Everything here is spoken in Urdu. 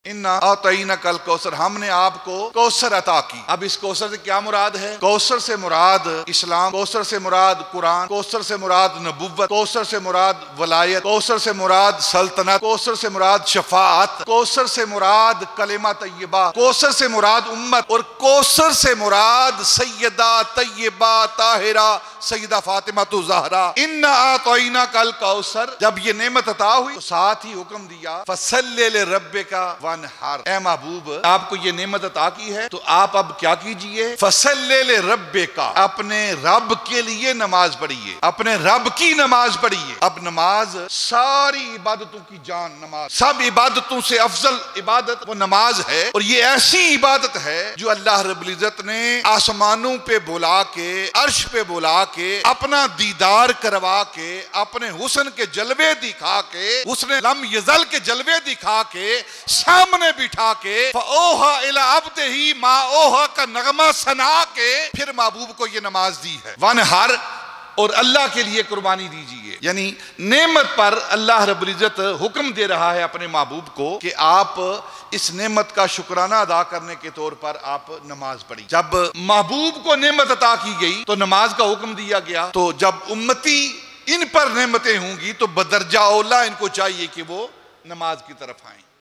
انا اعطیناکل کوثر، ہم نے آپ کو کوثر عطا کی۔ اب اس کوثر سے کیا مراد ہے؟ کوثر سے مراد اسلام، کوثر سے مراد قرآن، کوثر سے مراد نبوت، کوثر سے مراد ولایت، کوثر سے مراد سلطنت، کوثر سے مراد شفاعت، کوثر سے مراد کلمہ طیبہ، کوثر سے مراد امت، اور کوثر سے مراد سیدہ طیبہ طاہرہ سیدہ فاطمہ الزہرا۔ انا اعطیناکل کوثر، جب یہ نعمت عطا ہوئی تو ساتھ ہی حکم دیا فصلی لربک وانحر، اے محبوب آپ کو یہ نعمت عطا کی ہے تو آپ اب کیا کیجئے؟ فصلی لربک، اپنے رب کے لیے نماز پڑھیے، اپنے رب کی نماز پڑھیے۔ اب نماز ساری عبادتوں کی جان، نماز سب عبادتوں سے افضل عبادت وہ نماز ہے، اور یہ ایسی عبادت ہے جو اللہ رب العزت نے آسمانوں پہ بلا کے، عرش پہ بلا کے، اپنا دیدار کروا کے، اپنے حسن کے جلوے دکھا کے، حسن لم یزل کے جلوے دکھا کے، سامنے بٹھا کے، فَأَوْحَىٰ إِلَىٰ عَبْدِهِ مَا أَوْحَىٰ کا نغمہ سنا کے پھر محبوب کو یہ نماز دی ہے۔ وانحر، اور اللہ کے لیے قربانی دیجئے، یعنی نعمت پر اللہ رب العزت حکم دے رہا ہے اپنے محبوب کو کہ آپ اس نعمت کا شکرانہ ادا کرنے کے طور پر آپ نماز پڑھی۔ جب محبوب کو نعمت عطا کی گئی تو نماز کا حکم دیا گیا، تو جب امتی ان پر نعمتیں ہوں گی تو بدرجہ اولا ان کو چاہیے کہ وہ نماز کی طرف آئیں۔